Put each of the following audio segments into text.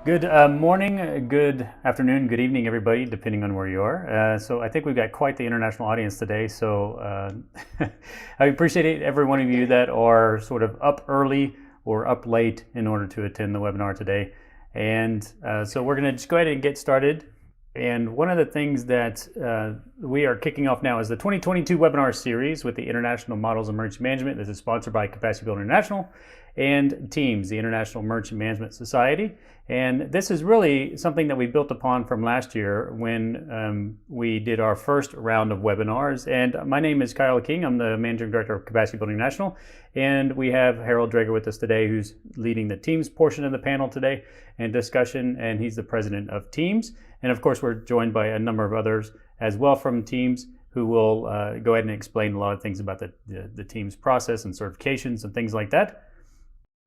Good morning, good afternoon, good evening, everybody, depending on where you are. So I think we've got quite the international audience today. So I appreciate every one of you that are sort of up early or up late in order to attend the webinar today. And so we're going to just go ahead and get started. And one of the things that we are kicking off now is the 2022 webinar series with the International Models of Emergency Management. This is sponsored by Capacity Building International and TIEMS, the International Emergency Management Society. And this is really something that we built upon from last year when we did our first round of webinars. And my name is Kyle King. I'm the Managing Director of Capacity Building National. And we have Harold Drager with us today, who's leading the TIEMS portion of the panel today and discussion. And he's the president of TIEMS. And of course, we're joined by a number of others as well from TIEMS who will go ahead and explain a lot of things about the TIEMS process and certifications and things like that.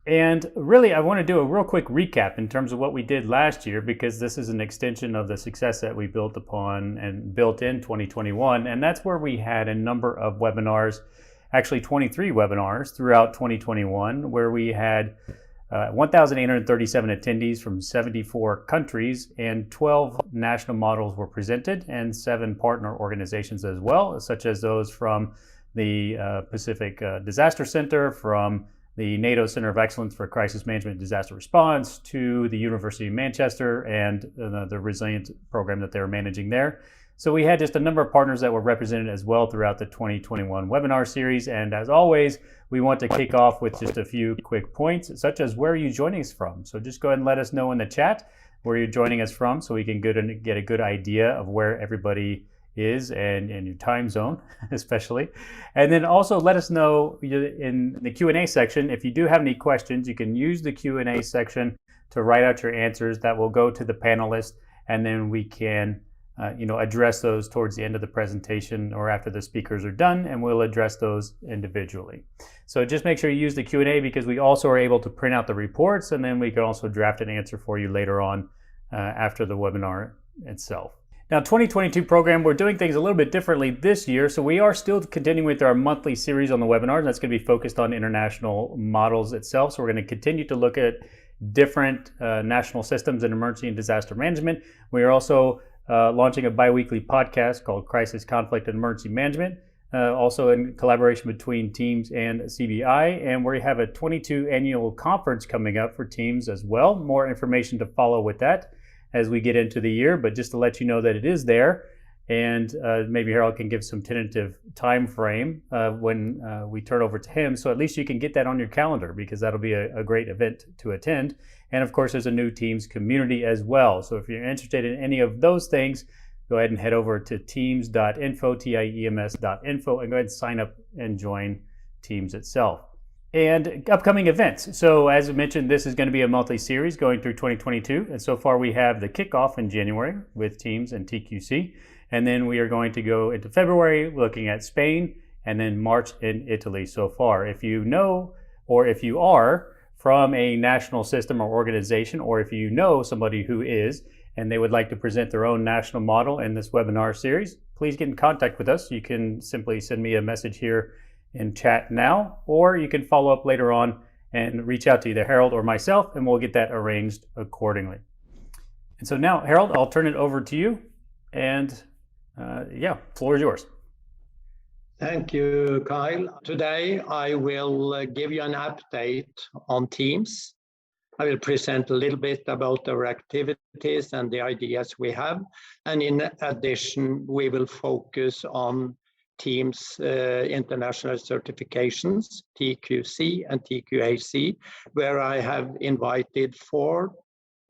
And really, I want to do a real quick recap in terms of what we did last year, because this is an extension of the success that we built upon and built in 2021. And that's where we had a number of webinars, actually 23 webinars throughout 2021, where we had 1,837 attendees from 74 countries, and 12 national models were presented, and 7 partner organizations as well, such as those from the Pacific Disaster Center, from the NATO Center of Excellence for Crisis Management and Disaster Response, to the University of Manchester and the Resilient program that they were managing there. So we had just a number of partners that were represented as well throughout the 2021 webinar series. And as always, we want to kick off with just a few quick points, such as where are you joining us from? So just go ahead and let us know in the chat where you're joining us from so we can get a good idea of where everybody is and your time zone especially. And then also let us know in the Q&A section, if you do have any questions, you can use the Q&A section to write out your answers. That will go to the panelists, and then we can address those towards the end of the presentation or after the speakers are done, and we'll address those individually. So just make sure you use the Q&A, because we also are able to print out the reports, and then we can also draft an answer for you later on after the webinar itself. Now, 2022 program, we're doing things a little bit differently this year. So we are still continuing with our monthly series on the webinars. That's going to be focused on international models itself. So we're going to continue to look at different national systems in emergency and disaster management. We are also launching a bi-weekly podcast called Crisis, Conflict, and Emergency Management, also in collaboration between TIEMS and CBI. And we have a 22 annual conference coming up for TIEMS as well. More information to follow with that as we get into the year, but just to let you know that it is there. And maybe Harold can give some tentative time frame when we turn over to him, so at least you can get that on your calendar, because that'll be a great event to attend. And of course, there's a new TIEMS community as well. So if you're interested in any of those things, go ahead and head over to tiems.info, TIEMS.info, and go ahead and sign up and join TIEMS itself. And upcoming events. So as I mentioned, this is going to be a monthly series going through 2022. And so far we have the kickoff in January with TIEMS and TQC. And then we are going to go into February looking at Spain, and then March in Italy so far. If you know, or if you are from a national system or organization, or if you know somebody who is, and they would like to present their own national model in this webinar series, please get in contact with us. You can simply send me a message here in chat now, or you can follow up later on and reach out to either Harold or myself, and we'll get that arranged accordingly. And so now, Harold, I'll turn it over to you, and floor is yours. Thank you, Kyle. Today I will give you an update on TIEMS. I will present a little bit about our activities and the ideas we have, and in addition we will focus on TIEMS international certifications, TQC and TQAC, where I have invited 4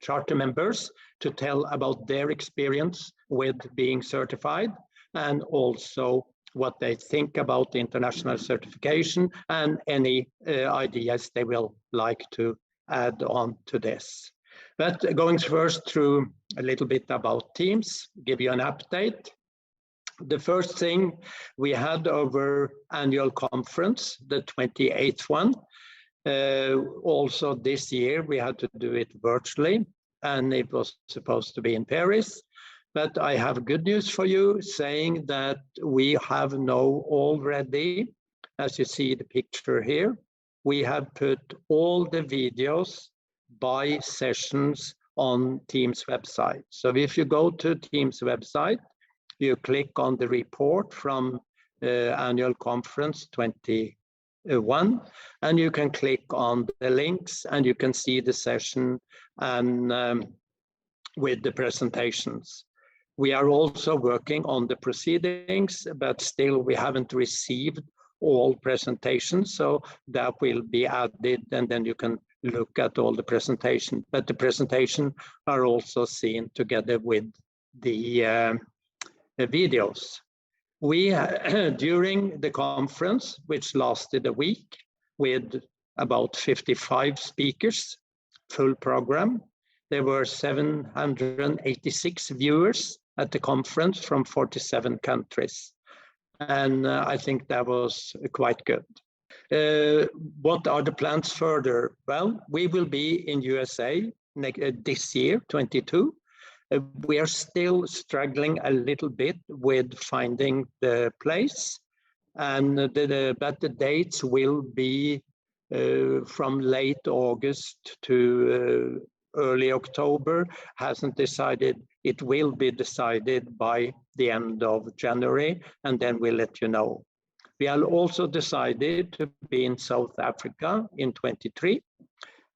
charter members to tell about their experience with being certified, and also what they think about international certification and any ideas they will like to add on to this. But going first through a little bit about TIEMS, give you an update. The first thing, we had our annual conference, the 28th one. Also this year we had to do it virtually, and it was supposed to be in Paris. But I have good news for you, saying that we have now already, as you see the picture here, we have put all the videos by sessions on TIEMS website. So if you go to TIEMS website, you click on the report from annual conference 21, and you can click on the links and you can see the session and with the presentations. We are also working on the proceedings, but still we haven't received all presentations, so that will be added, and then you can look at all the presentation. But the presentation are also seen together with the videos. We, during the conference, which lasted a week with about 55 speakers, full program, there were 786 viewers at the conference from 47 countries. And I think that was quite good. What are the plans further? Well, we will be in USA this year, 22. We are still struggling a little bit with finding the place, and but the dates will be from late August to early October. Hasn't decided. It will be decided by the end of January, and then we'll let you know. We have also decided to be in South Africa in 23,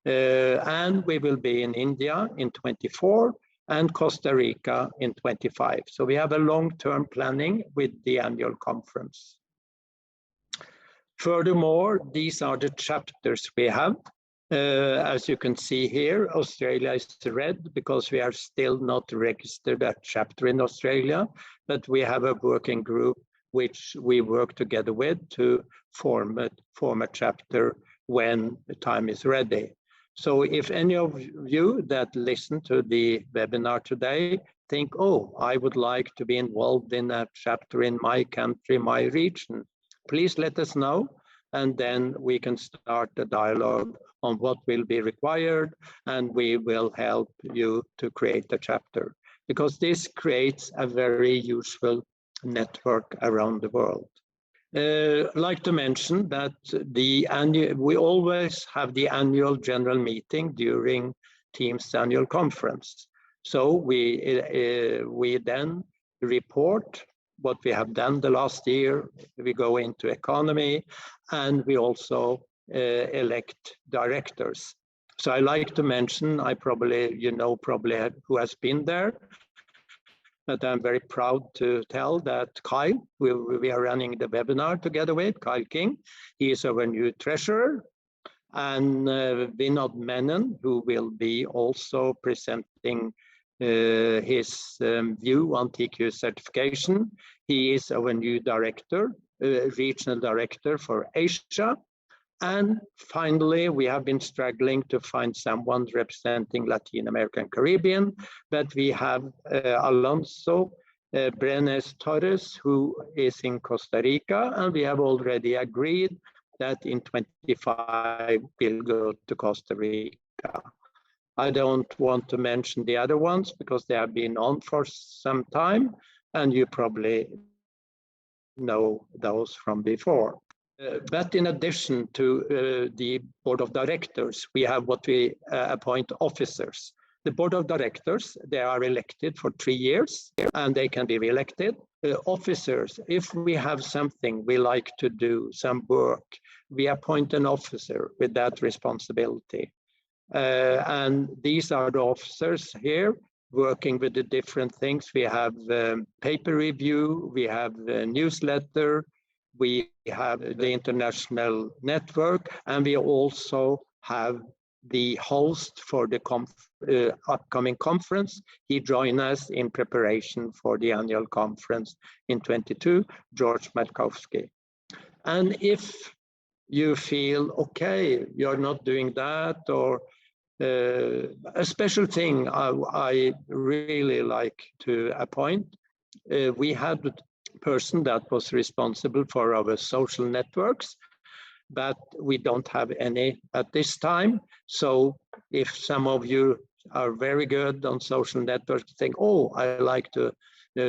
and we will be in India in 24, and Costa Rica in 25. So we have a long-term planning with the annual conference. Furthermore, these are the chapters we have. As you can see here, Australia is red because we are still not registered a chapter in Australia, but we have a working group which we work together with to form a chapter when the time is ready. So if any of you that listen to the webinar today think, oh, I would like to be involved in a chapter in my country, my region, please let us know, and then we can start the dialogue on what will be required, and we will help you to create a chapter, because this creates a very useful network around the world. Like to mention that we always have the annual general meeting during TIEMS annual conference. So we then report what we have done the last year. We go into economy, and we also elect directors. So I like to mention, you know who has been there, but I'm very proud to tell that Kyle, we are running the webinar together with Kyle King. He is our new treasurer, and Vinod Menon, who will be also presenting his view on TQ certification. He is our new director, regional director for Asia. And finally, we have been struggling to find someone representing Latin America and Caribbean, but we have Alonso Brenes Torres, who is in Costa Rica, and we have already agreed that in 25 we'll go to Costa Rica. I don't want to mention the other ones because they have been on for some time, and you probably know those from before. But in addition to the board of directors, we have what we appoint officers. The board of directors, they are elected for 3 years, and they can be re-elected. Officers, if we have something we like to do, some work, we appoint an officer with that responsibility. And these are the officers here working with the different things. We have paper review, we have newsletter, we have the international network, and we also have the host for the upcoming conference. He joined us in preparation for the annual conference in 22, George Matkowski. And if you feel, okay, you're not doing that, or a special thing I really like to appoint, we had person that was responsible for our social networks, but we don't have any at this time. So if some of you are very good on social networks, think, oh, I like to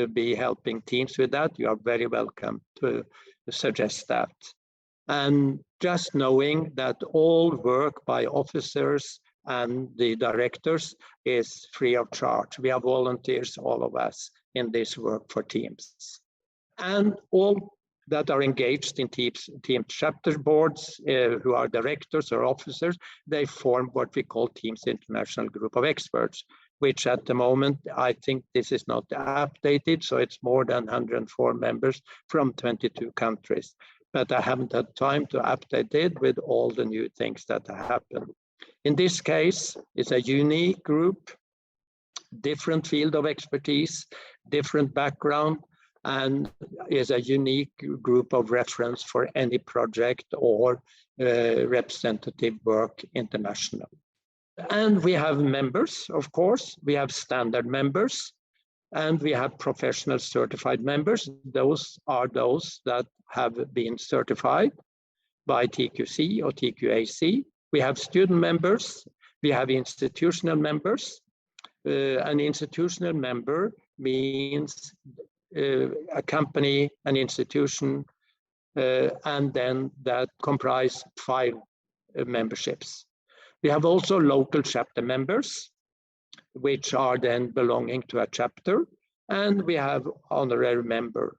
be helping teams with that, you are very welcome to suggest that. And just knowing that all work by officers and the directors is free of charge. We are volunteers, all of us, in this work for TIEMS. And all that are engaged in TIEMS chapter boards, who are directors or officers, they form what we call TIEMS International Group of Experts, which at the moment, I think this is not updated, so it's more than 104 members from 22 countries. But I haven't had time to update it with all the new things that happen. In this case, it's a unique group, different field of expertise, different background, and is a unique group of reference for any project or representative work international. And we have members, of course. We have standard members, and we have professional certified members. Those are those that have been certified by TQC or TQAC. We have student members. We have institutional members. An institutional member means a company, an institution, and then that comprise 5 memberships. We have also local chapter members, which are then belonging to a chapter, and we have honorary member.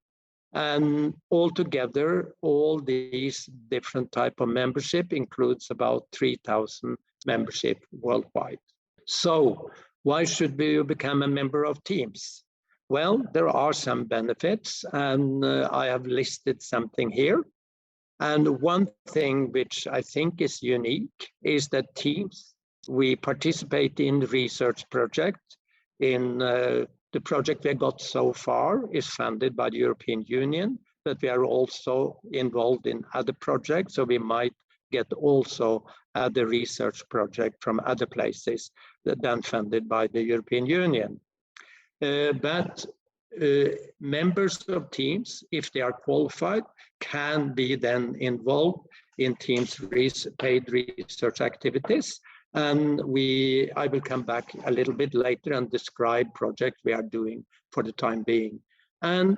And altogether, all these different type of membership includes about 3,000 membership worldwide. So why should we become a member of TIEMS? Well, there are some benefits, and I have listed something here. And one thing which I think is unique is that TIEMS, we participate in research project. In the project we got so far is funded by the European Union, but we are also involved in other projects, so we might get also other research project from other places than funded by the European Union. But members of TIEMS, if they are qualified, can be then involved in TIEMS paid research activities. And I will come back a little bit later and describe projects we are doing for the time being. And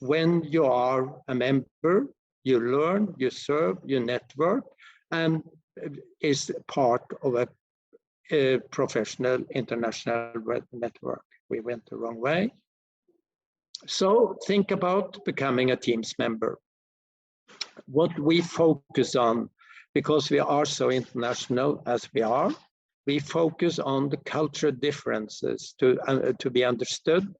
when you are a member, you learn, you serve, you network, and is part of a professional international network. We went the wrong way. So think about becoming a TIEMS member. What we focus on, because we are so international as we are, we focus on the cultural differences to be understood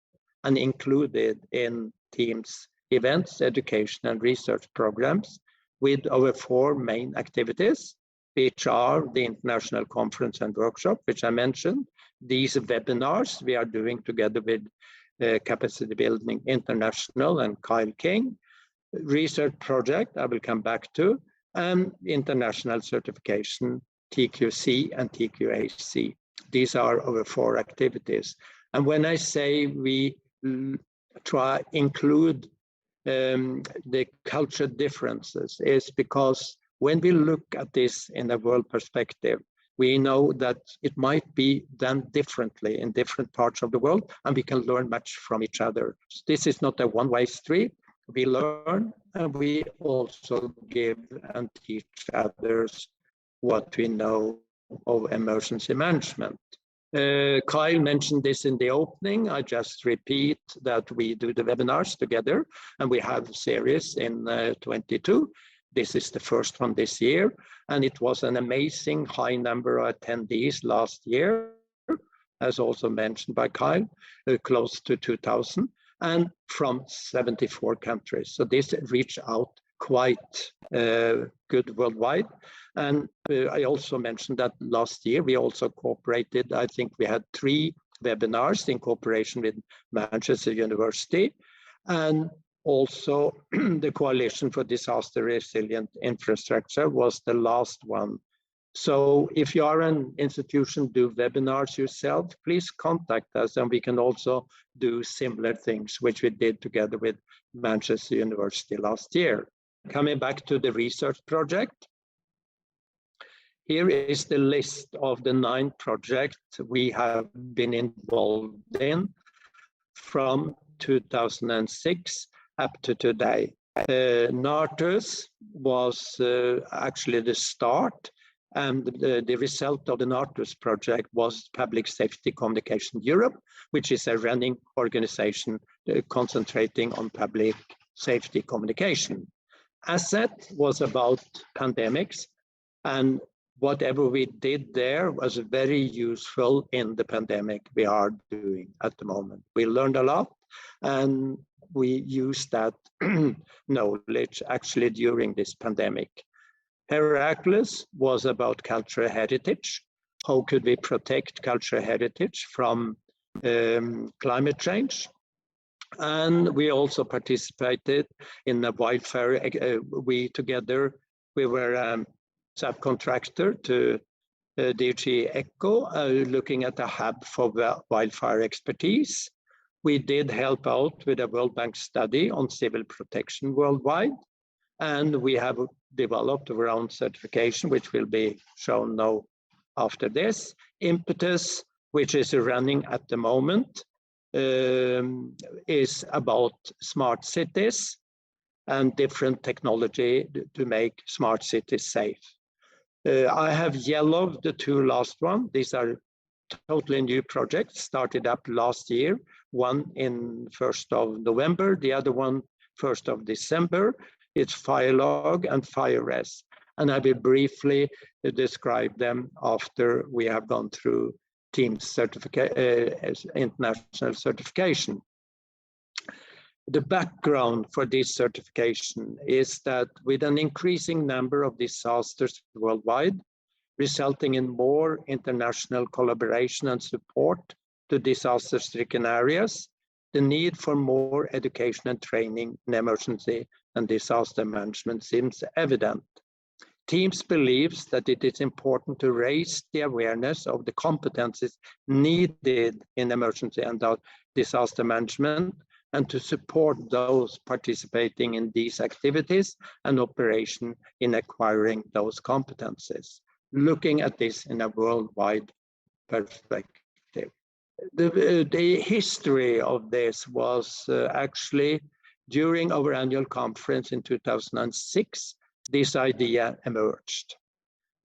and included in TIEMS events, education, and research programs with our 4 main activities, which are the international conference and workshop, which I mentioned, these webinars we are doing together with Capacity Building International and Kyle King, research project I will come back to, and international certification, TQC and TQAC. These are our 4 activities. And when I say we try include the cultural differences, is because when we look at this in a world perspective, we know that it might be done differently in different parts of the world, and we can learn much from each other. So this is not a one-way street. We learn, and we also give and teach others what we know of emergency management. Kyle mentioned this in the opening. I just repeat that we do the webinars together, and we have a series in 22. This is the first one this year, and it was an amazing high number of attendees last year, as also mentioned by Kyle, close to 2,000, and from 74 countries. So this reached out quite good worldwide. And I also mentioned that last year we also cooperated. I think we had 3 webinars in cooperation with Manchester University, and also the Coalition for Disaster Resilient Infrastructure was the last one. So if you are an institution, do webinars yourself, please contact us, and we can also do similar things, which we did together with Manchester University last year. Coming back to the research project, here is the list of the 9 projects we have been involved in from 2006 up to today. NARTES was actually the start. And the result of the NARTUS project was Public Safety Communication Europe, which is a running organization concentrating on public safety communication. ASSET was about pandemics, and whatever we did there was very useful in the pandemic we are doing at the moment. We learned a lot, and we used that knowledge actually during this pandemic. Heracles was about cultural heritage. How could we protect cultural heritage from climate change? And we also participated in the wildfire. We were a subcontractor to DG ECHO, looking at a hub for wildfire expertise. We did help out with a World Bank study on civil protection worldwide. And we have developed our own certification, which will be shown now after this. Impetus, which is running at the moment, is about smart cities and different technology to make smart cities safe. I have yellowed the two last ones. These are totally new projects, started up last year, one in 1st of November, the other one 1st of December. It's FireLog and FireRes. And I will briefly describe them after we have gone through TIEMS international certification. The background for this certification is that with an increasing number of disasters worldwide, resulting in more international collaboration and support to disaster-stricken areas, the need for more education and training in emergency and disaster management seems evident. TIEMS believes that it is important to raise the awareness of the competencies needed in emergency and disaster management, and to support those participating in these activities and operation in acquiring those competencies, looking at this in a worldwide perspective. The history of this was actually during our annual conference in 2006, this idea emerged.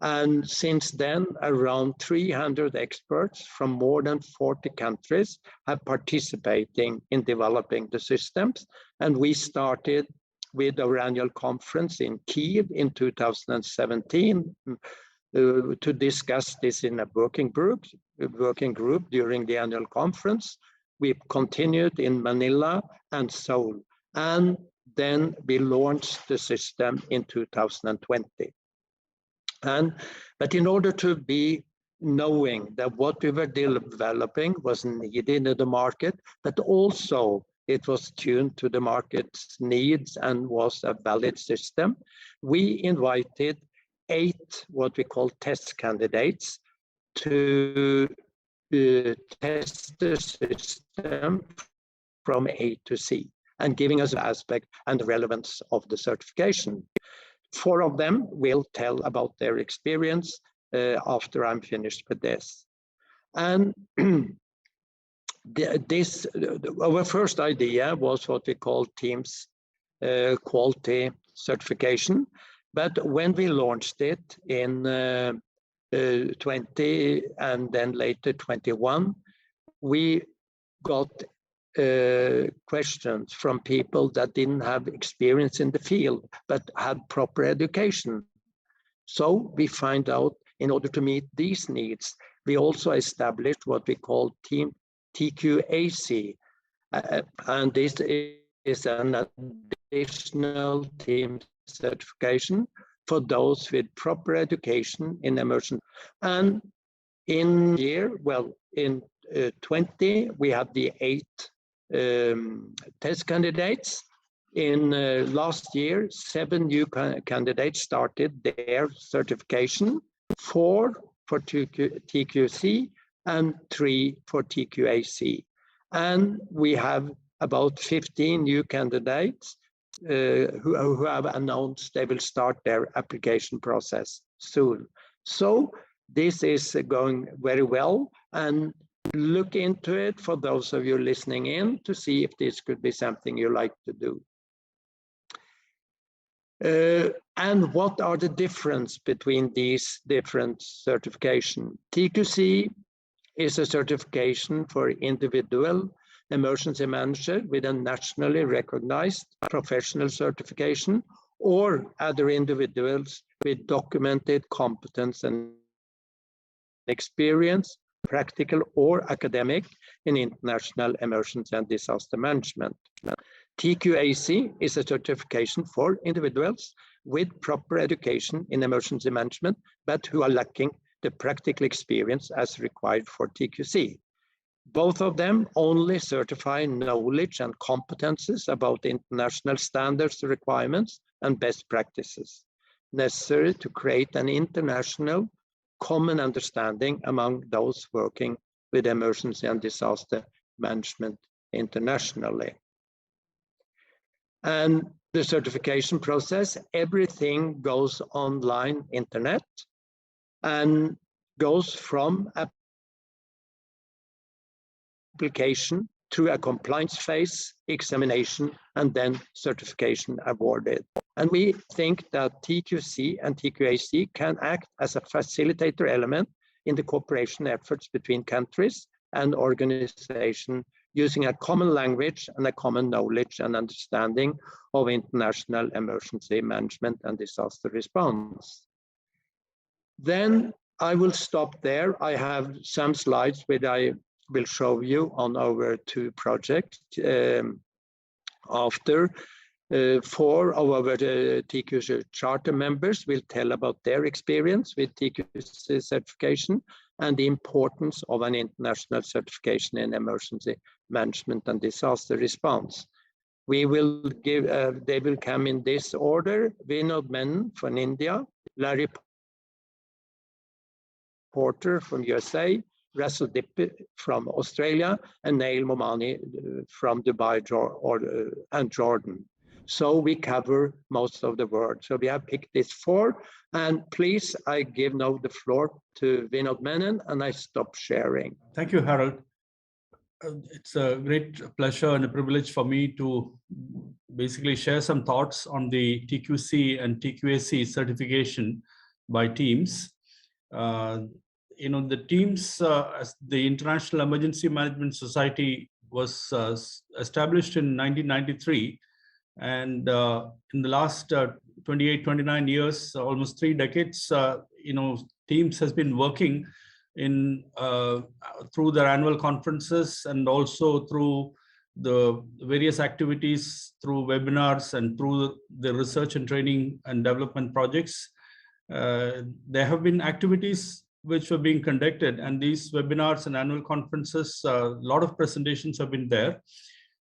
And since then, around 300 experts from more than 40 countries have participating in developing the systems. And we started with our annual conference in Kiev in 2017 to discuss this in a working group during the annual conference. We continued in Manila and Seoul, and then we launched the system in 2020. But in order to be knowing that what we were developing was needed in the market, but also it was tuned to the market's needs and was a valid system, we invited 8 what we call test candidates to test the system from A to C, and giving us an aspect and the relevance of the certification. 4 of them will tell about their experience after I'm finished with this. And our first idea was what we call TIEMS quality certification. But when we launched it in 20 and then later 21, we got questions from people that didn't have experience in the field, but had proper education. So we find out in order to meet these needs, we also established what we call TQAC. And this is an additional TIEMS certification for those with proper education in emergency. And in 20, we had the 8 test candidates. In last year, 7 new candidates started their certification, 4 for TQC and 3 for TQAC. And we have about 15 new candidates who have announced they will start their application process soon. So this is going very well, and look into it for those of you listening in to see if this could be something you like to do. And what are the difference between these different certification? TQC is a certification for individual emergency manager with a nationally recognized professional certification, or other individuals with documented competence and experience, practical or academic, in international emergency and disaster management. TQAC is a certification for individuals with proper education in emergency management, but who are lacking the practical experience as required for TQC. Both of them only certify knowledge and competences about international standards, requirements, and best practices necessary to create an international common understanding among those working with emergency and disaster management internationally. And the certification process, everything goes online, internet, and goes from application through a compliance phase, examination, and then certification awarded. And we think that TQC and TQAC can act as a facilitator element in the cooperation efforts between countries and organizations, using a common language and a common knowledge and understanding of international emergency management and disaster response. Then I will stop there. I have some slides which I will show you on our two projects after. 4 of our TQC charter members will tell about their experience with TQC certification and the importance of an international certification in emergency management and disaster response. We will give, they will come in this order: Vinod Menon from India, Larry Porter from USA, Russell Dippy from Australia, and Nail Momani from Dubai and Jordan. So we cover most of the world. So we have picked these 4. And please, I give now the floor to Vinod Menon, and I stop sharing. Thank you, Harold. It's a great pleasure and a privilege for me to basically share some thoughts on the TQC and TQAC certification by TIEMS. The TIEMS, as the International Emergency Management Society, was established in 1993. And in the last 28, 29 years, almost 3 decades, TIEMS has been working in through their annual conferences, and also through the various activities, through webinars and through the research and training and development projects. There have been activities which were being conducted, and these webinars and annual conferences, a lot of presentations have been there.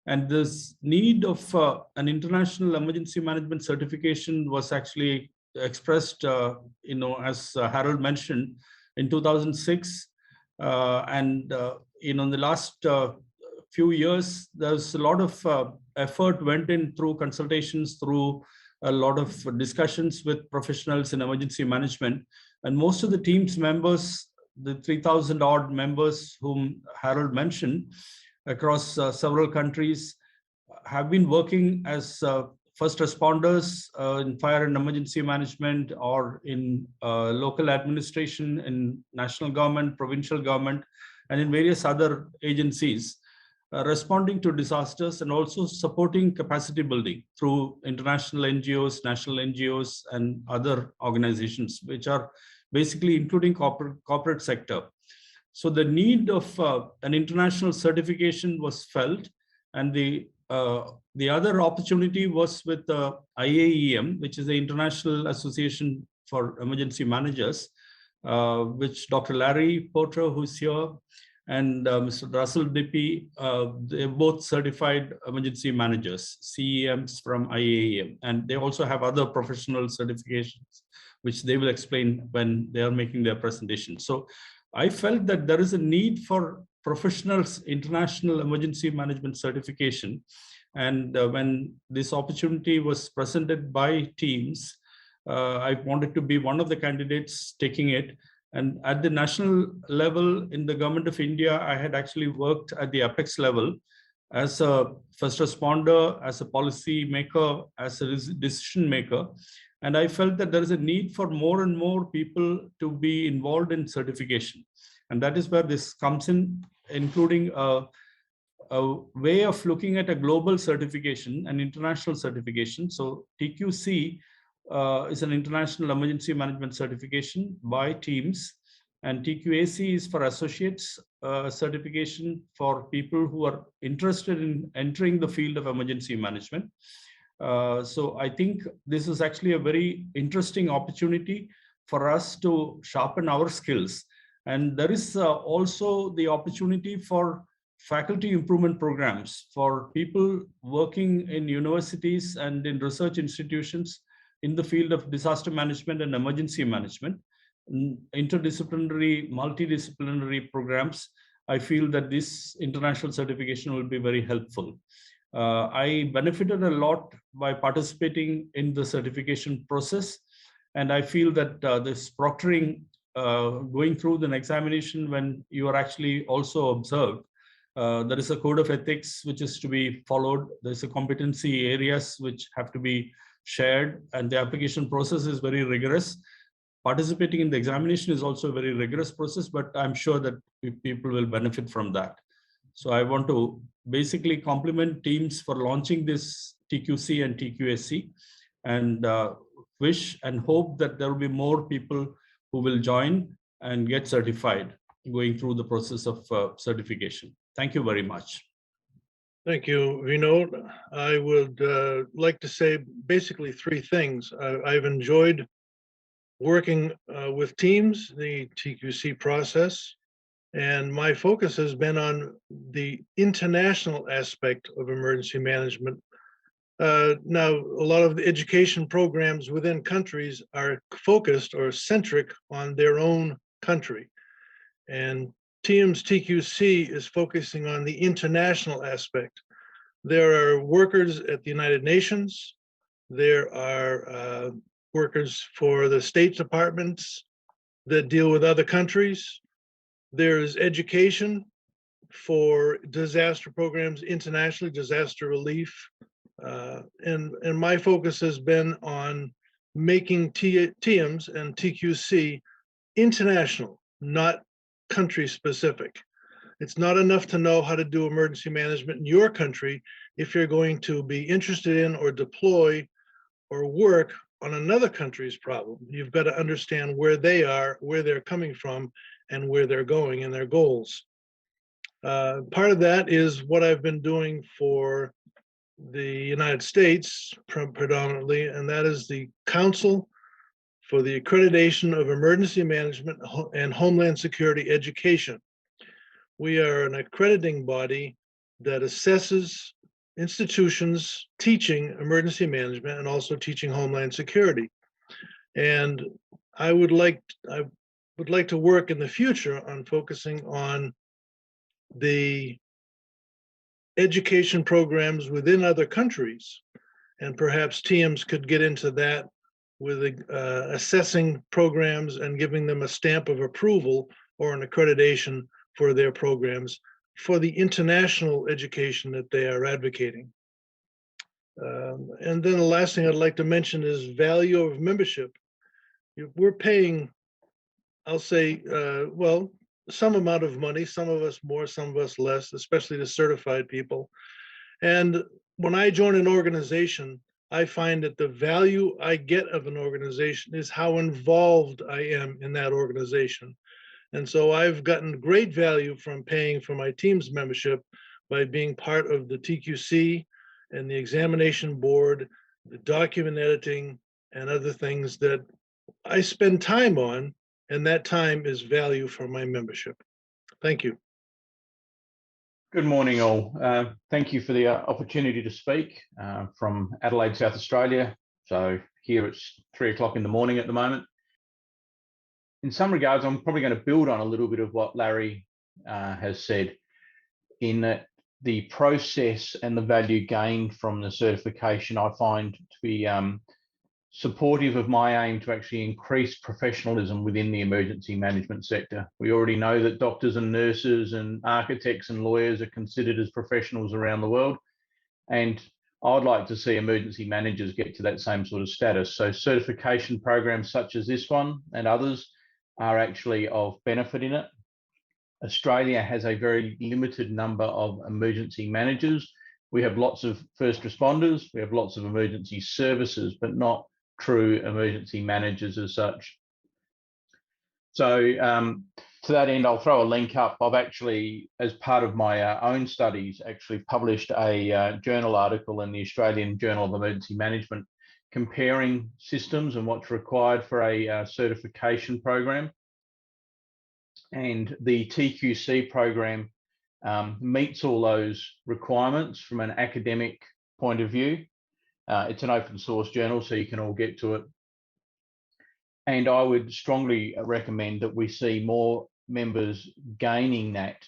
And this need of an international emergency management certification was actually expressed, as Harold mentioned, in 2006. In the last few years, there's a lot of effort went in through consultations, through a lot of discussions with professionals in emergency management. And most of the TIEMS members, the 3,000 odd members whom Harold mentioned, across several countries, have been working as first responders in fire and emergency management, or in local administration, in national government, provincial government, and in various other agencies, responding to disasters and also supporting capacity building through international NGOs, national NGOs, and other organizations, which are basically including corporate sector. So the need of an international certification was felt, and the other opportunity was with the IAEM, which is the International Association for Emergency Managers, which Dr. Larry Porter, who's here, and Mr. Russell Dippy, they're both certified emergency managers, CEMs from IAEM, and they also have other professional certifications, which they will explain when they are making their presentation. So I felt that there is a need for professionals international emergency management certification. And when this opportunity was presented by TIEMS, I wanted to be one of the candidates taking it. And at the national level in the government of India, I had actually worked at the apex level as a first responder, as a policy maker, as a decision maker. And I felt that there is a need for more and more people to be involved in certification. And that is where this comes in, including a way of looking at a global certification, an international certification. So TQC is an international emergency management certification by TIEMS, and TQAC is for associates certification for people who are interested in entering the field of emergency management. So I think this is actually a very interesting opportunity for us to sharpen our skills. And there is also the opportunity for faculty improvement programs for people working in universities and in research institutions in the field of disaster management and emergency management, interdisciplinary, multidisciplinary programs. I feel that this international certification will be very helpful. I benefited a lot by participating in the certification process, and I feel that this proctoring, going through an examination when you are actually also observed, there is a code of ethics which is to be followed. There's a competency areas which have to be shared, and the application process is very rigorous. Participating in the examination is also a very rigorous process, but I'm sure that people will benefit from that. So I want to basically compliment TIEMS for launching this TQC and TQSC, and wish and hope that there will be more people who will join and get certified going through the process of certification. Thank you very much. Thank you, Vinod. I would like to say basically three things. I've enjoyed working with TIEMS, the TQC process, and my focus has been on the international aspect of emergency management. Now, a lot of the education programs within countries are focused or centric on their own country. And TIEMS TQC is focusing on the international aspect. There are workers at the United Nations. There are workers for the State Departments that deal with other countries. There's education for disaster programs internationally, disaster relief. And my focus has been on making TIEMS and TQC international, not country specific. It's not enough to know how to do emergency management in your country if you're going to be interested in or deploy or work on another country's problem. You've got to understand where they are, where they're coming from, and where they're going and their goals. Part of that is what I've been doing for the United States predominantly, and that is the Council for the Accreditation of Emergency Management and Homeland Security Education. We are an accrediting body that assesses institutions teaching emergency management and also teaching homeland security. And I would like to work in the future on focusing on the education programs within other countries, and perhaps TIEMS could get into that with assessing programs and giving them a stamp of approval or an accreditation for their programs for the international education that they are advocating. And then the last thing I'd like to mention is value of membership. We're paying, I'll say, well, some amount of money, some of us more, some of us less, especially the certified people. And when I join an organization, I find that the value I get of an organization is how involved I am in that organization. And so I've gotten great value from paying for my TIEMS membership by being part of the TQC and the examination board, the document editing, and other things that I spend time on, and that time is value for my membership. Thank you. Good morning, all. Thank you for the opportunity to speak from Adelaide, South Australia. So here it's 3 o'clock in the morning at the moment. In some regards, I'm probably going to build on a little bit of what Larry has said, in that the process and the value gained from the certification I find to be supportive of my aim to actually increase professionalism within the emergency management sector. We already know that doctors and nurses and architects and lawyers are considered as professionals around the world. And I'd like to see emergency managers get to that same sort of status. So certification programs such as this one and others are actually of benefit in it. Australia has a very limited number of emergency managers. We have lots of first responders, we have lots of emergency services, but not true emergency managers as such. So to that end, I'll throw a link up. I've actually, as part of my own studies, actually published a journal article in the Australian Journal of Emergency Management comparing systems and what's required for a certification program. And the TQC program meets all those requirements from an academic point of view. It's an open source journal, so you can all get to it. And I would strongly recommend that we see more members gaining that,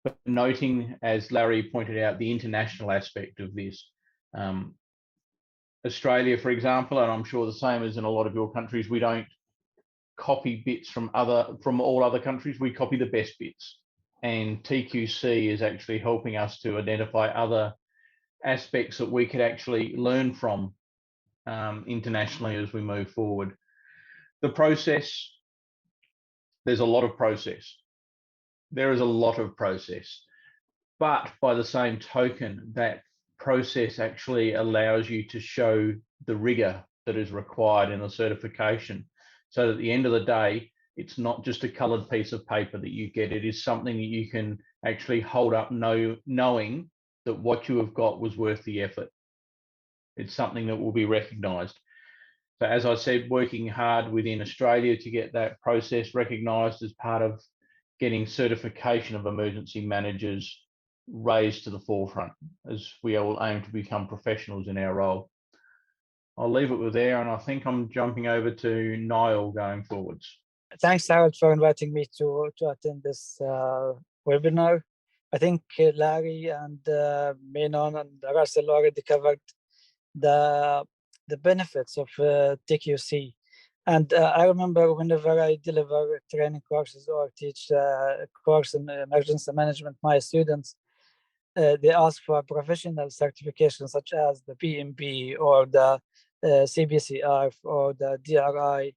but noting, as Larry pointed out, the international aspect of this. Australia, for example, and I'm sure the same as in a lot of your countries, we don't copy bits from all other countries, we copy the best bits. And TQC is actually helping us to identify other aspects that we could actually learn from internationally as we move forward. The process, there's a lot of process. There is a lot of process, but by the same token, that process actually allows you to show the rigor that is required in the certification. So that at the end of the day, it's not just a colored piece of paper that you get. It is something that you can actually hold up knowing that what you have got was worth the effort. It's something that will be recognized. So as I said, working hard within Australia to get that process recognised as part of getting certification of emergency managers raised to the forefront as we all aim to become professionals in our role. I'll leave it with there, and I think I'm jumping over to Niall going forwards. Thanks, Harold, for inviting me to attend this webinar. I think Larry and Menon and Russell already covered the benefits of TQC. And I remember whenever I deliver training courses or teach a course in emergency management, my students, they ask for professional certifications such as the PMP or the CBCR or the DRI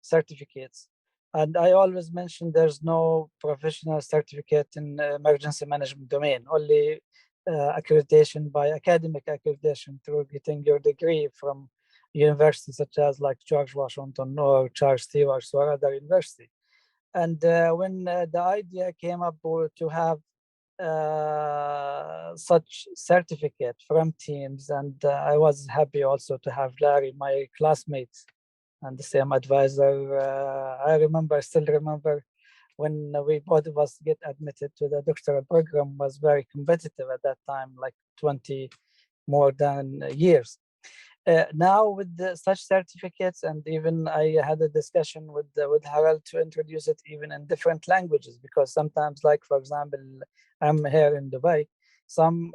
certificates. And I always mention there's no professional certificate in emergency management domain, only accreditation by academic accreditation through getting your degree from universities such as like George Washington or Charles Stewart or other university. And when the idea came up to have such certificate from TIEMS, and I was happy also to have Larry, my classmate, and the same advisor. I still remember when we both of us get admitted to the doctoral program was very competitive at that time, like 20 more than years. Now with such certificates, and even I had a discussion with Harold to introduce it even in different languages, because sometimes, like for example, I'm here in Dubai,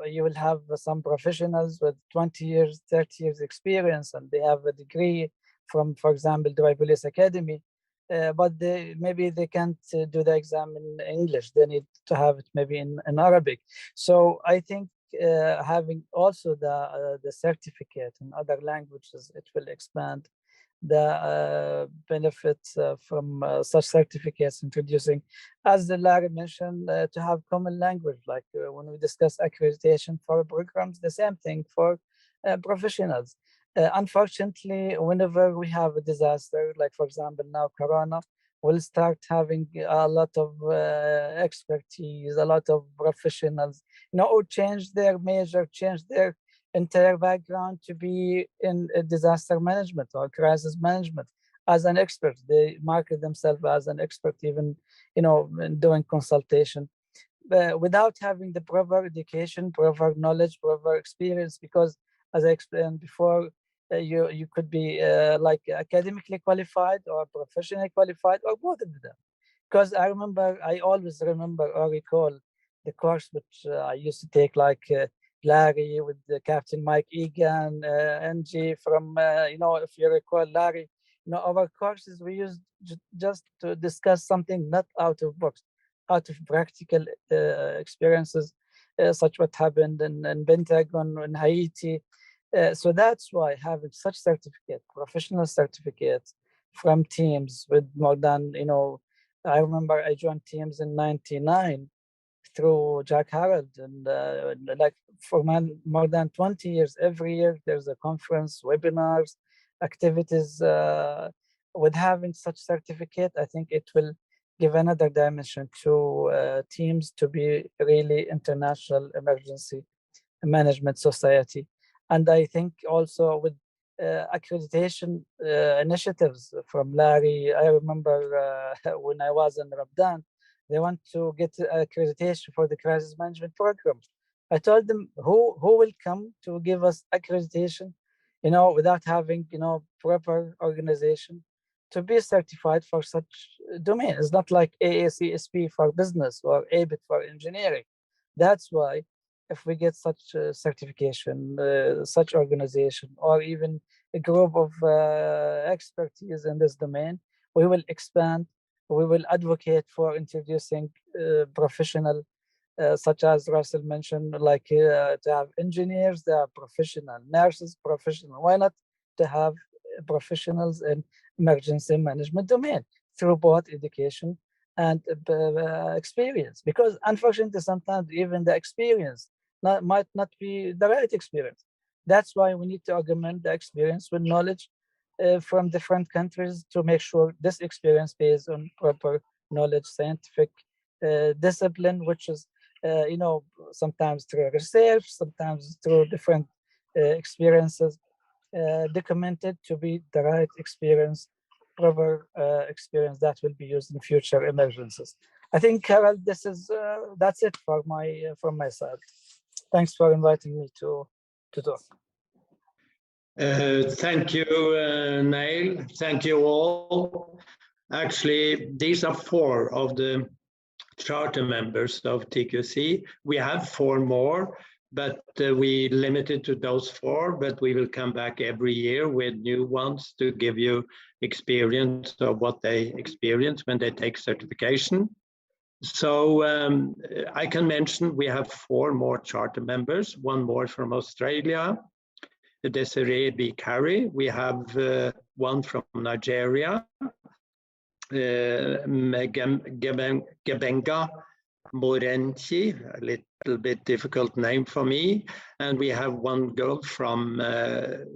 you will have some professionals with 20 years, 30 years experience, and they have a degree from, for example, Dubai Police Academy, but maybe they can't do the exam in English. They need to have it maybe in Arabic. So I think having also the certificate in other languages, it will expand the benefits from such certificates, introducing, as Larry mentioned, to have common language, like when we discuss accreditation for programs, the same thing for professionals. Unfortunately, whenever we have a disaster, like for example now Corona, we'll start having a lot of expertise, a lot of professionals, who change their entire background to be in disaster management or crisis management as an expert. They market themselves as an expert, even in doing consultation, without having the proper education, proper knowledge, proper experience. Because as I explained before, you could be like academically qualified or professionally qualified or both of them. Because I always remember or recall the course which I used to take, like Larry, with Captain Mike Egan, NG from, if you recall, Larry, our courses we used just to discuss something not out of books, out of practical experiences, such what happened in Pentagon, in Haiti. So that's why having such certificate, professional certificates from TIEMS with more than, I remember I joined TIEMS in '99 through Jack Harold, and like for more than 20 years, every year there's a conference, webinars, activities. With having such certificate, I think it will give another dimension to TIEMS to be really international emergency management society. And I think also with accreditation initiatives from Larry, I remember when I was in Rabdan, they want to get accreditation for the crisis management program. I told them, who will come to give us accreditation, without having, proper organization to be certified for such domain. It's not like AACSP for business or ABIT for engineering. That's why if we get such certification, such organization, or even a group of expertise in this domain, we will expand. We will advocate for introducing professional, such as Russell mentioned, like to have engineers, they are professional, nurses, professional. Why not to have professionals in emergency management domain through both education and experience? Because unfortunately, sometimes even the experience might not be the right experience. That's why we need to augment the experience with knowledge from different countries to make sure this experience based on proper knowledge, scientific discipline, which is, sometimes through research, sometimes through different experiences, documented to be the right experience, proper experience that will be used in future emergencies. I think, Harold, that's it from my side. Thanks for inviting me to talk. Thank you, Neil. Thank you all. Actually, these are 4 of the charter members of TQC. We have 4 more, but we limited to those 4, but we will come back every year with new ones to give you experience of what they experience when they take certification. So I can mention we have 4 more charter members, 1 more from Australia, Desiree B. Carey. We have 1 from Nigeria, Gebenga Morenchi, a little bit difficult name for me. And we have 1 girl from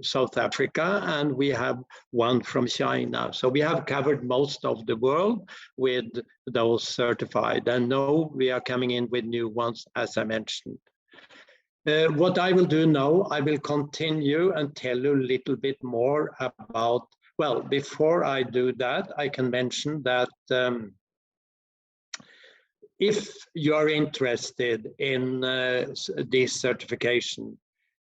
South Africa, and we have 1 from China. So we have covered most of the world with those certified. And now we are coming in with new ones, as I mentioned. What I will do now, I will continue and tell you a little bit more about, well, before I do that, I can mention that if you are interested in this certification,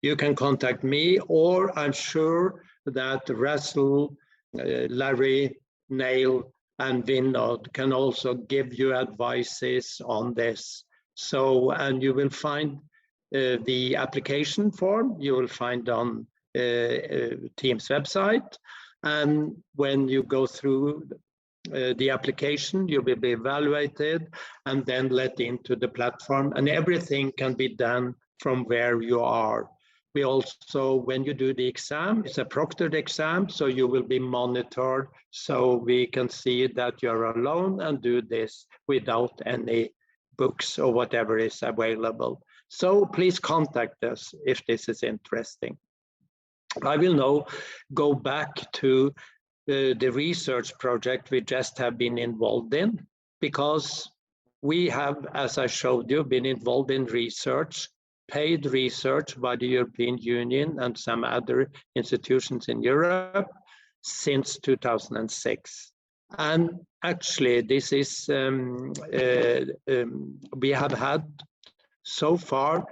you can contact me, or I'm sure that Russell, Larry, Neil, and Vinod can also give you advices on this. So, and you will find the application form, you will find on TIEMS website. And when you go through the application, you will be evaluated and then let into the platform, and everything can be done from where you are. We also, when you do the exam, it's a proctored exam, so you will be monitored, so we can see that you're alone and do this without any books or whatever is available. So please contact us if this is interesting. I will now go back to the research project we just have been involved in, because we have, as I showed you, been involved in research, paid research by the European Union and some other institutions in Europe since 2006. And actually, this is, we have had so far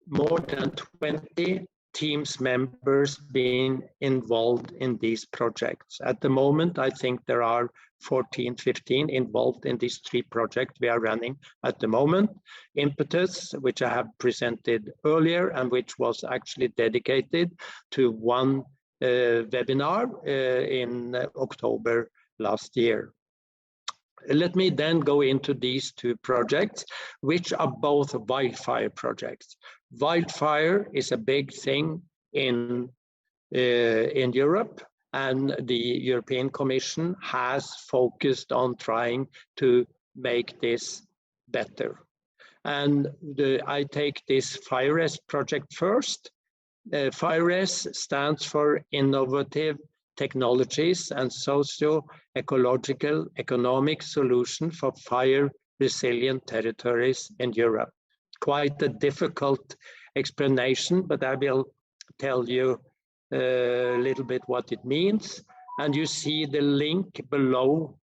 more than 20 TIEMS members being involved in these projects. At the moment, I think there are 14, 15 involved in these 3 projects we are running at the moment. Impetus, which I have presented earlier and which was actually dedicated to one webinar in October last year. Let me then go into these 2 projects, which are both wildfire projects. Wildfire is a big thing in Europe, and the European Commission has focused on trying to make this better. And I take this FIRES project first. FIRES stands for Innovative Technologies and Socio-Ecological Economic Solution for Fire Resilient Territories in Europe. Quite a difficult explanation, but I will tell you a little bit what it means. And you see the link below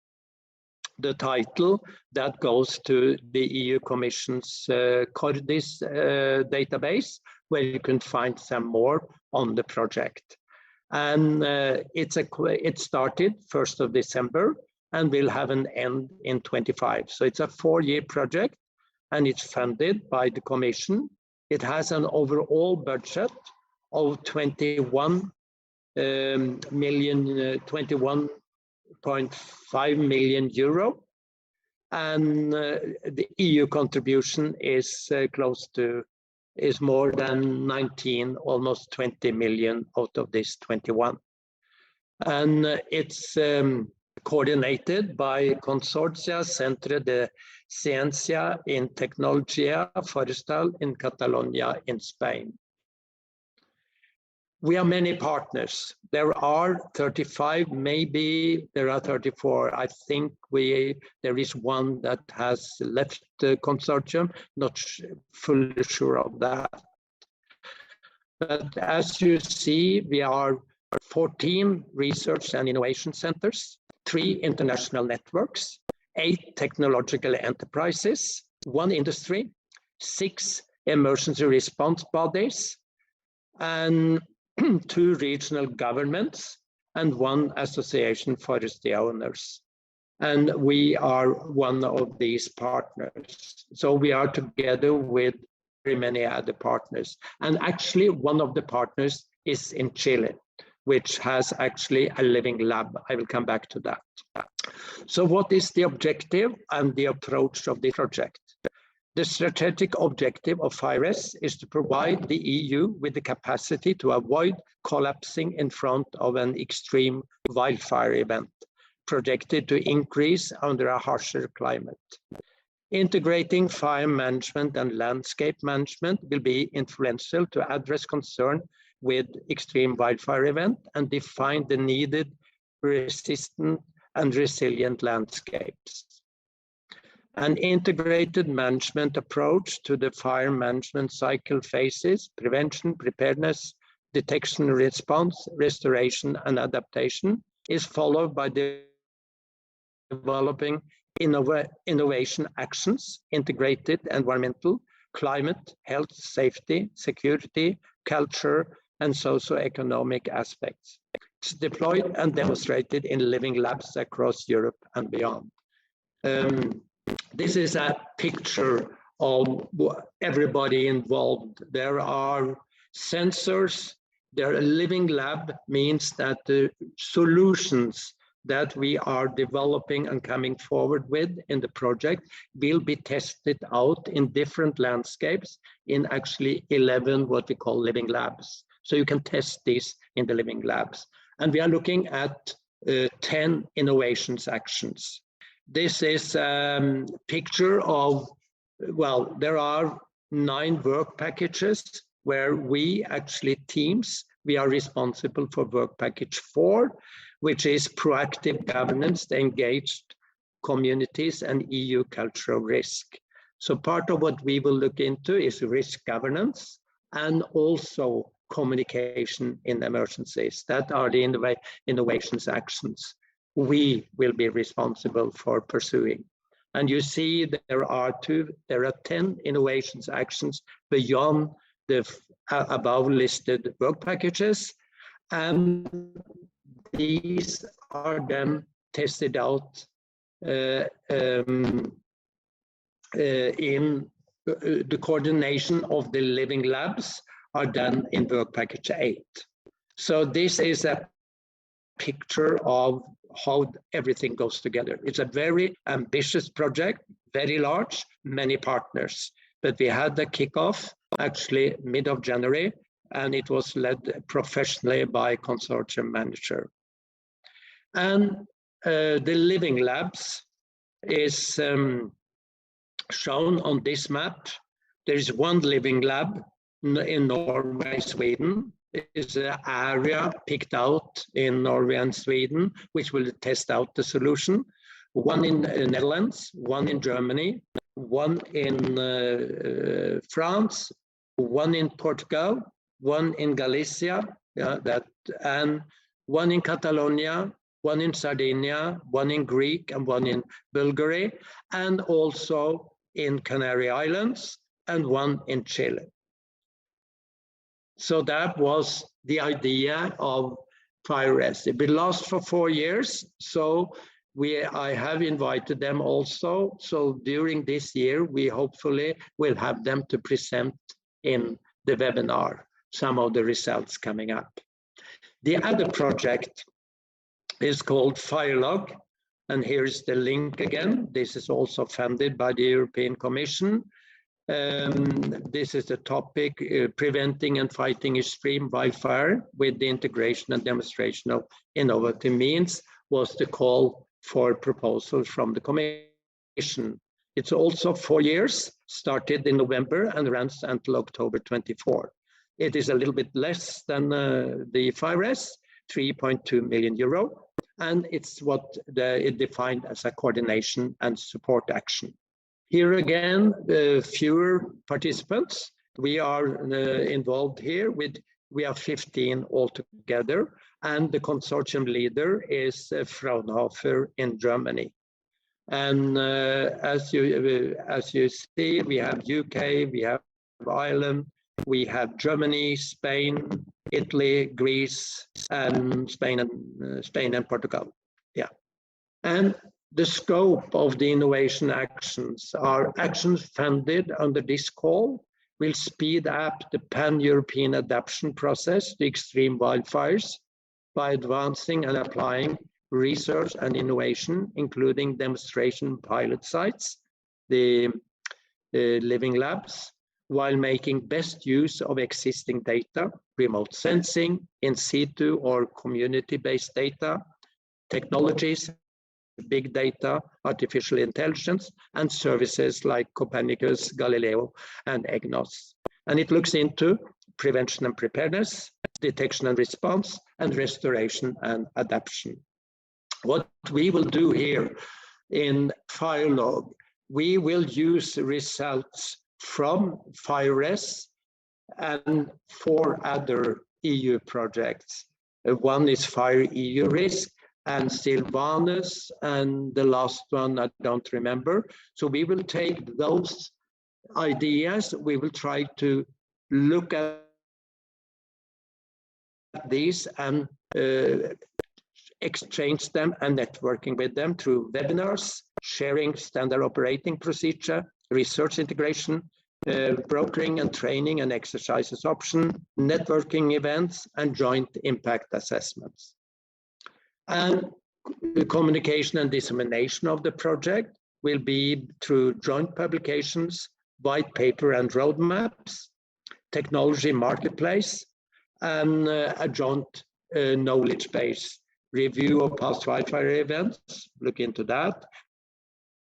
the title that goes to the EU Commission's CORDIS database, where you can find some more on the project. And it started 1st of December and will have an end in 25. So it's a 4-year project, and it's funded by the Commission. It has an overall budget of 21.5 million euro, and the EU contribution is more than 19, almost 20 million out of this 21. And it's coordinated by Consortia Centre de Ciencia in Tecnologia Forestal in Catalonia in Spain. We are many partners. There are 35, maybe there are 34. I think there is one that has left the consortium, not fully sure of that. But as you see, we are 14 research and innovation centers, 3 international networks, 8 technological enterprises, 1 industry, 6 emergency response bodies, and 2 regional governments, and 1 association forestry owners. And we are one of these partners. So we are together with very many other partners. And actually one of the partners is in Chile, which has actually a living lab. I will come back to that. So what is the objective and the approach of the project? The strategic objective of FIRES is to provide the EU with the capacity to avoid collapsing in front of an extreme wildfire event, projected to increase under a harsher climate. Integrating fire management and landscape management will be influential to address concern with extreme wildfire event and define the needed resistant and resilient landscapes. An integrated management approach to the fire management cycle phases, prevention, preparedness, detection, response, restoration, and adaptation is followed by developing innovation actions, integrated environmental, climate, health, safety, security, culture, and socio-economic aspects. It's deployed and demonstrated in living labs across Europe and beyond. This is a picture of everybody involved. There are sensors. A living lab means that the solutions that we are developing and coming forward with in the project will be tested out in different landscapes in actually 11 what we call living labs. So you can test this in the living labs. And we are looking at 10 innovations actions. This is a picture of, well, there are 9 work packages where we actually TIEMS, we are responsible for work package 4, which is proactive governance, the engaged communities and EU cultural risk. So part of what we will look into is risk governance and also communication in emergencies. That are the innovations actions we will be responsible for pursuing. And you see there are 10 innovations actions beyond the above listed work packages. And these are then tested out in the coordination of the living labs are done in work package 8. So this is a picture of how everything goes together. It's a very ambitious project, very large, many partners. But we had the kickoff actually mid of January, and it was led professionally by consortium manager. And the living labs is shown on this map. There is one living lab in Norway, Sweden. It's an area picked out in Norway and Sweden, which will test out the solution. One in the Netherlands, one in Germany, one in France, one in Portugal, one in Galicia, and one in Catalonia, one in Sardinia, one in Greek, and one in Bulgaria, and also in Canary Islands, and one in Chile. So that was the idea of FIRES. It will last for 4 years, so I have invited them also. So during this year, we hopefully will have them to present in the webinar some of the results coming up. The other project is called FIRELOG, and here is the link again. This is also funded by the European Commission. This is the topic, preventing and fighting extreme wildfire with the integration and demonstration of innovative means was the call for proposals from the Commission. It's also 4 years, started in November and runs until October 24. It is a little bit less than the FIRES, 3.2 million euro, and it's what it defined as a coordination and support action. Here again, fewer participants. We are involved here we are 15 altogether, and the consortium leader is Fraunhofer in Germany. And as you see, we have UK, we have Ireland, we have Germany, Spain, Italy, Greece, and Spain and Portugal. Yeah, and the scope of the innovation actions are actions funded under this call will speed up the pan-European adoption process to extreme wildfires by advancing and applying research and innovation, including demonstration pilot sites, the living labs, while making best use of existing data, remote sensing, in situ or community-based data, technologies, big data, artificial intelligence, and services like Copernicus, Galileo, and EGNOS. And it looks into prevention and preparedness, detection and response, and restoration and adaptation. What we will do here in FIRELOG, we will use results from FIRES and 4 other EU projects. One is Fire EU Risk, and Sylvanus, and the last one I don't remember. So we will take those ideas, we will try to look at these and exchange them and networking with them through webinars, sharing standard operating procedure, research integration, brokering and training and exercises option, networking events, and joint impact assessments. And the communication and dissemination of the project will be through joint publications, white paper and roadmaps, technology marketplace, and a joint knowledge base, review of past wildfire events, look into that,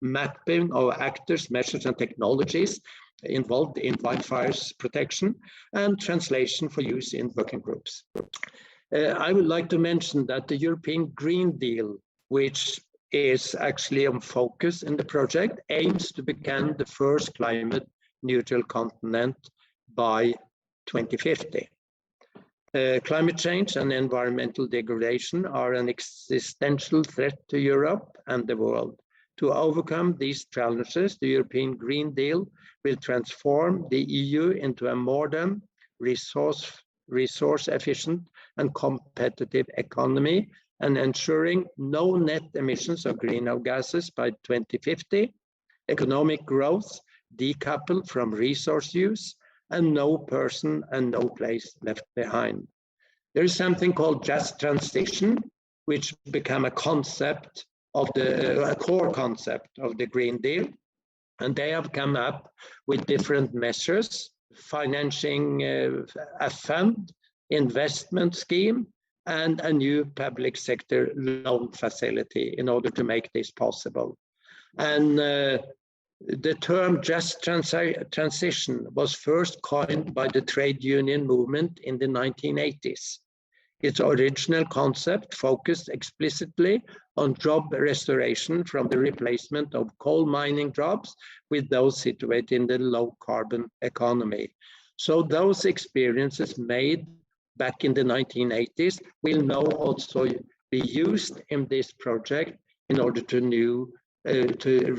mapping of actors, measures, and technologies involved in wildfires protection, and translation for use in working groups. I would like to mention that the European Green Deal, which is actually on focus in the project, aims to become the first climate neutral continent by 2050. Climate change and environmental degradation are an existential threat to Europe and the world. To overcome these challenges, the European Green Deal will transform the EU into a modern, resource-efficient and competitive economy and ensuring no net emissions of greenhouse gases by 2050, economic growth decoupled from resource use, and no person and no place left behind. There is something called just transition, which became a concept of a core concept of the Green Deal. And they have come up with different measures, financing a fund, investment scheme, and a new public sector loan facility in order to make this possible. And the term just transition was first coined by the trade union movement in the 1980s. Its original concept focused explicitly on job restoration from the replacement of coal mining jobs with those situated in the low carbon economy. So those experiences made back in the 1980s will now also be used in this project in order to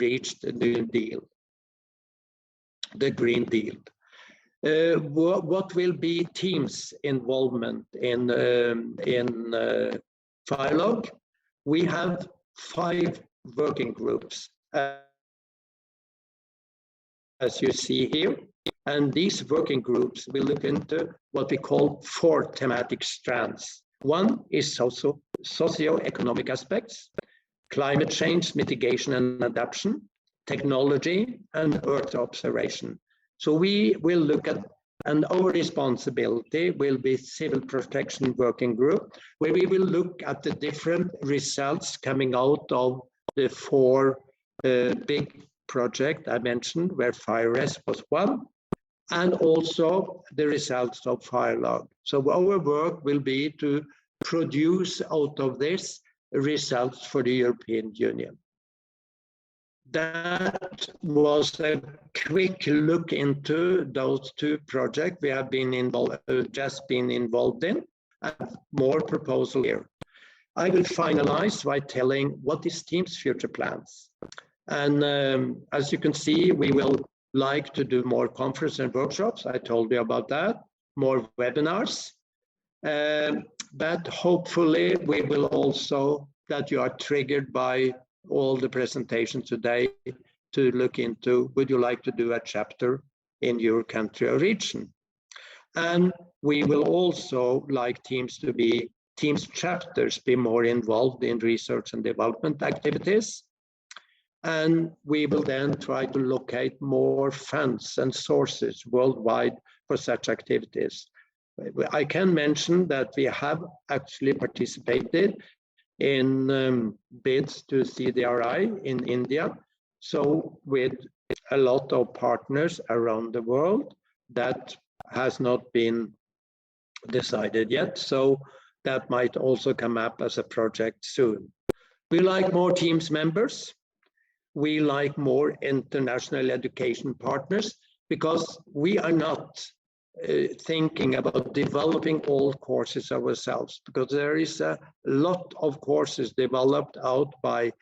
reach the New Deal, the Green Deal. What will be TIEMS involvement in Dialogue? We have 5 working groups, as you see here, and these working groups will look into what we call 4 thematic strands. One is socio-economic aspects, climate change mitigation and adaptation, technology, and Earth observation. So we will look at, and our responsibility will be Civil Protection Working Group, where we will look at the different results coming out of the 4 big projects I mentioned, where FireRest was one, and also the results of Dialogue. So our work will be to produce out of this results for the European Union. That was a quick look into those 2 projects we have been just been involved in, and more proposals here. I will finalize by telling what is TIEMS' future plans. And as you can see, we will like to do more conferences and workshops. I told you about that, more webinars. But hopefully we will also, that you are triggered by all the presentations today, to look into, would you like to do a chapter in your country or region? And we will also like TIEMS chapters be more involved in research and development activities. And we will then try to locate more funds and sources worldwide for such activities. I can mention that we have actually participated in bids to CDRI in India. So with a lot of partners around the world, that has not been decided yet. So that might also come up as a project soon. We like more TIEMS members. We like more international education partners, because we are not thinking about developing all courses ourselves, because there is a lot of courses developed out by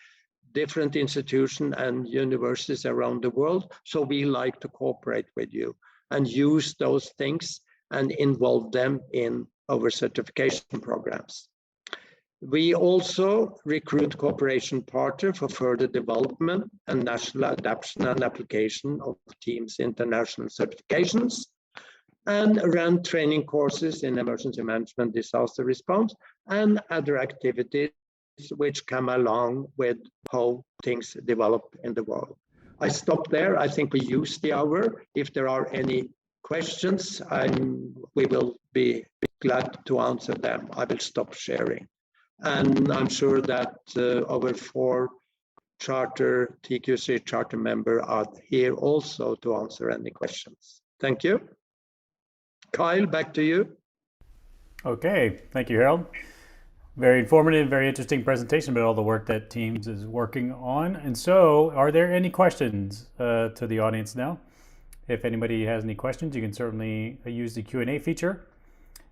different institutions and universities around the world. So we like to cooperate with you and use those things and involve them in our certification programs. We also recruit cooperation partners for further development and national adoption and application of TIEMS international certifications, and run training courses in emergency management, disaster response, and other activities which come along with how things develop in the world. I stop there. I think we use the hour. If there are any questions, we will be glad to answer them. I will stop sharing. And I'm sure that our 4 TQC charter members are here also to answer any questions. Thank you. Kyle, back to you. Okay, thank you, Harold. Very informative, very interesting presentation about all the work that TIEMS is working on. And so, are there any questions to the audience now? If anybody has any questions, you can certainly use the Q&A feature.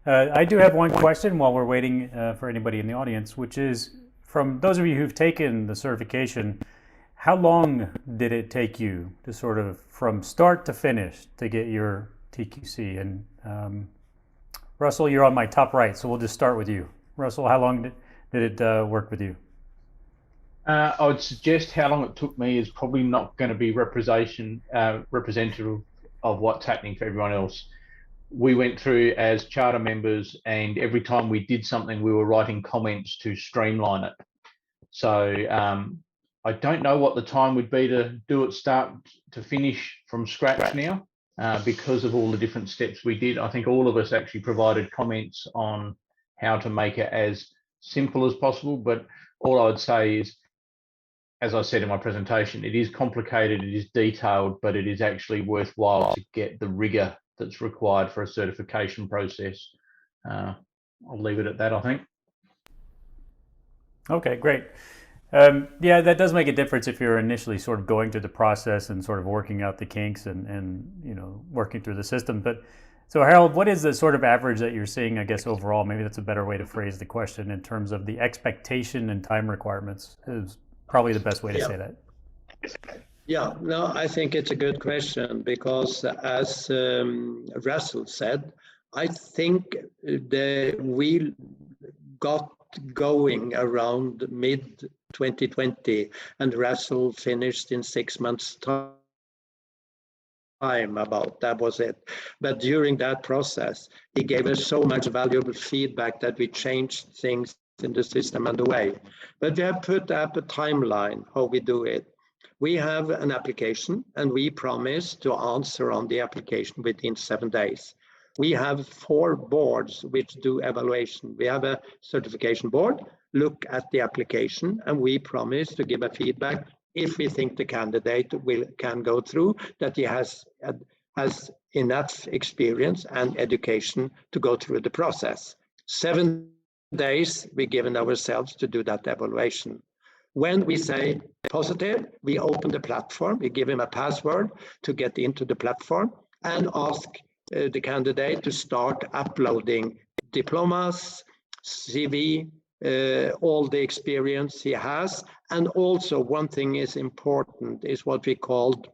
I do have one question while we're waiting for anybody in the audience, which is, from those of you who've taken the certification, how long did it take you to sort of, from start to finish, to get your TQC? And Russell, you're on my top right, so we'll just start with you. Russell, how long did it work with you? I would suggest how long it took me is probably not going to be representative of what's happening for everyone else. We went through as charter members, and every time we did something, we were writing comments to streamline it. So I don't know what the time would be to do it start to finish from scratch now, because of all the different steps we did. I think all of us actually provided comments on how to make it as simple as possible. But all I would say is, as I said in my presentation, it is complicated, it is detailed, but it is actually worthwhile to get the rigor that's required for a certification process. I'll leave it at that, I think. Okay, great. Yeah, that does make a difference if you're initially sort of going through the process and sort of working out the kinks and you know, working through the system. But so Harold, what is the sort of average that you're seeing, I guess, overall? Maybe that's a better way to phrase the question in terms of the expectation and time requirements is probably the best way to say that. Yeah, no, I think it's a good question because as Russell said, I think we got going around mid 2020 and Russell finished in 6 months time. About that was it. But during that process, he gave us so much valuable feedback that we changed things in the system and the way. But we have put up a timeline how we do it. We have an application and we promise to answer on the application within 7 days. We have 4 boards which do evaluation. We have a certification board, look at the application, and we promise to give a feedback if we think the candidate can go through, that he has enough experience and education to go through the process. 7 days we've given ourselves to do that evaluation. When we say positive, we open the platform, we give him a password to get into the platform and ask the candidate to start uploading diplomas, CV, all the experience he has. And also one thing is important is what we called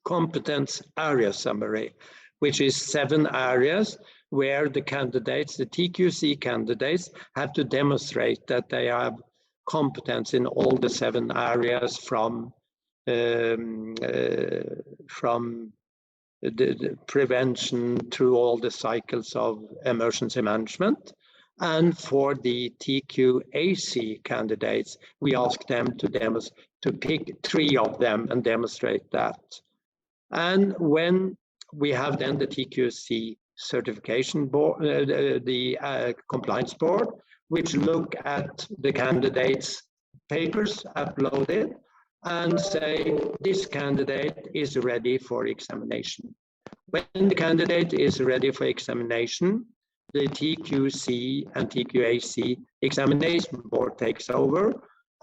competence area summary, which is 7 areas where the candidates, the TQC candidates, have to demonstrate that they have competence in all the 7 areas from the prevention through all the cycles of emergency management. And for the TQAC candidates, we ask them to pick 3 of them and demonstrate that. And when we have then the TQC certification board, the compliance board, which look at the candidates' papers uploaded and say this candidate is ready for examination. When the candidate is ready for examination, the TQC and TQAC examination board takes over,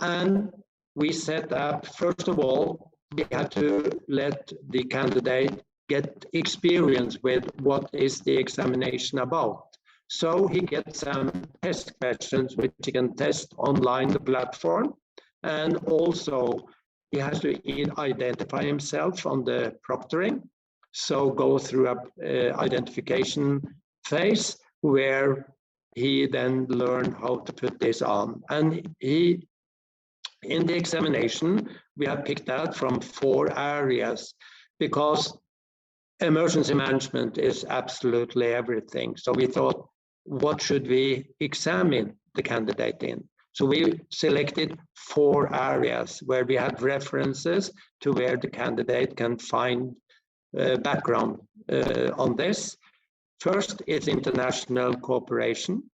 and we set up, first of all, we have to let the candidate get experience with what is the examination about. So he gets some test questions which he can test online the platform, and also he has to identify himself on the proctoring. So go through a identification phase where he then learn how to put this on. And he, in the examination, we have picked out from 4 areas because emergency management is absolutely everything. So we thought, what should we examine the candidate in? So we selected 4 areas where we had references to where the candidate can find background on this. First is international cooperation.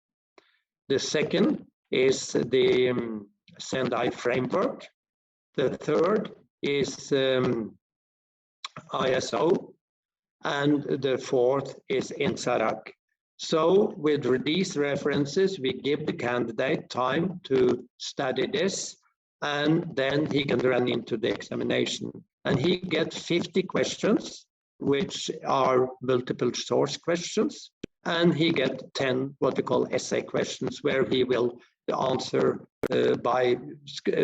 The second is the Sendai framework. The third is ISO. And the fourth is INSARAG. So with these references, we give the candidate time to study this, and then he can run into the examination. And he gets 50 questions, which are multiple choice questions, and he gets 10 what we call essay questions, where he will answer by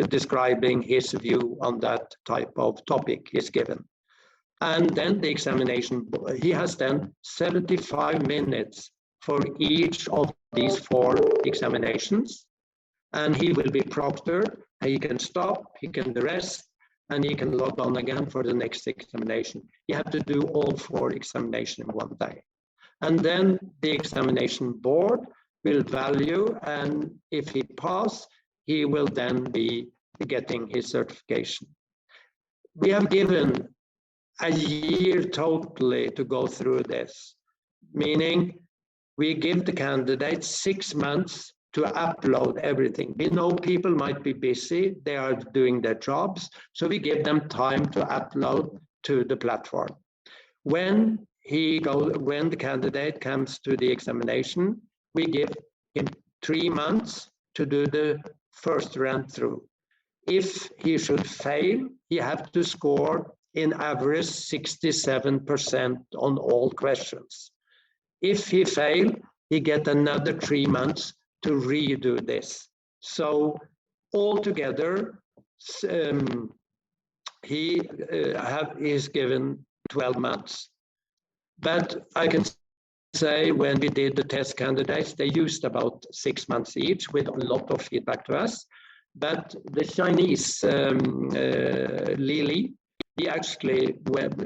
describing his view on that type of topic is given. And then the examination, he has then 75 minutes for each of these 4 examinations. and he will be proctor. He can stop, he can rest, and he can log on again for the next examination. You have to do all 4 examinations in one day. And then the examination board will value, and if he passes, he will then be getting his certification. We have given a year totally to go through this, meaning we give the candidates 6 months to upload everything. We know people might be busy, they are doing their jobs, so we give them time to upload to the platform. When the candidate comes to the examination, we give him 3 months to do the first run through. If he should fail, he has to score in average 67% on all questions. If he fails, he gets another 3 months to redo this. So altogether, he is given 12 months. But I can say when we did the test candidates, they used about 6 months each with a lot of feedback to us. But the Chinese Lili, he actually,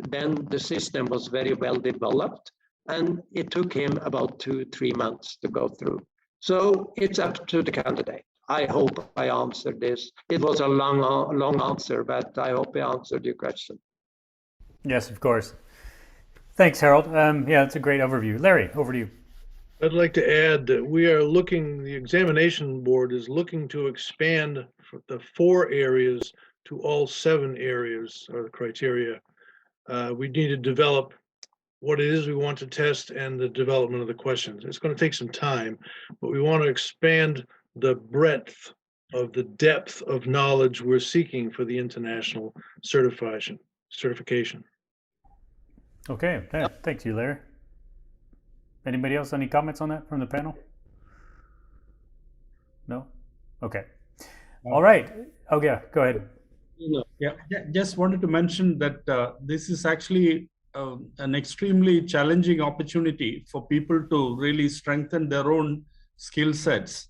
then the system was very well developed, and it took him about 2-3 months to go through. So it's up to the candidate. I hope I answered this. It was a long answer, but I hope I answered your question. Yes, of course. Thanks, Harold. Yeah, that's a great overview. Larry, over to you. I'd like to add that the examination board is looking to expand the 4 areas to all 7 areas are the criteria. We need to develop what it is we want to test and the development of the questions. It's going to take some time, but we want to expand the breadth of the depth of knowledge we're seeking for the international certification. Okay, thanks you, Larry. Anybody else, any comments on that from the panel? No? Okay. All right. Oh, yeah, go ahead. Yeah, just wanted to mention that this is actually an extremely challenging opportunity for people to really strengthen their own skill sets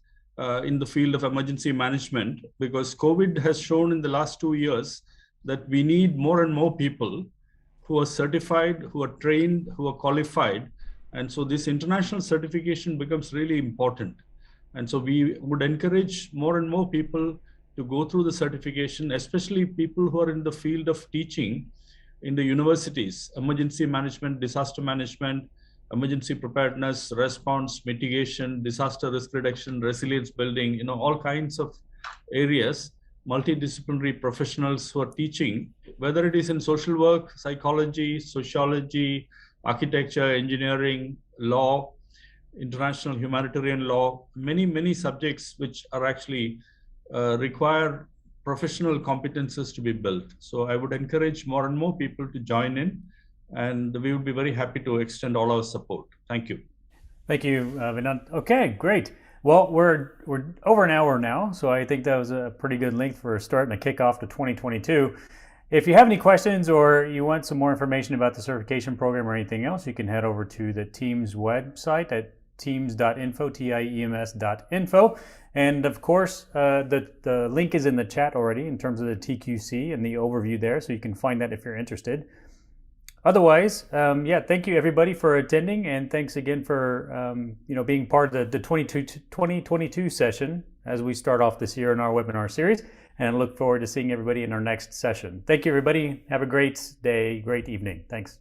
in the field of emergency management, because COVID has shown in the last 2 years that we need more and more people who are certified, who are trained, who are qualified. And so this international certification becomes really important. And so we would encourage more and more people to go through the certification, especially people who are in the field of teaching in the universities, emergency management, disaster management, emergency preparedness, response, mitigation, disaster risk reduction, resilience building, all kinds of areas, multidisciplinary professionals who are teaching, whether it is in social work, psychology, sociology, architecture, engineering, law, international humanitarian law, many subjects which are actually require professional competences to be built. So I would encourage more and more people to join in, and we would be very happy to extend all our support. Thank you. Thank you, Vinod. Okay, great. Well, we're over an hour now, so I think that was a pretty good length for a start and a kickoff to 2022. If you have any questions or you want some more information about the certification program or anything else, you can head over to the TIEMS website at tiems.info, TIEMS.info. And of course, the link is in the chat already in terms of the TQC and the overview there, so you can find that if you're interested. Otherwise, thank you everybody for attending, and thanks again for being part of the 2022 session as we start off this year in our webinar series. And I look forward to seeing everybody in our next session. Thank you, everybody. Have a great day, great evening. Thanks.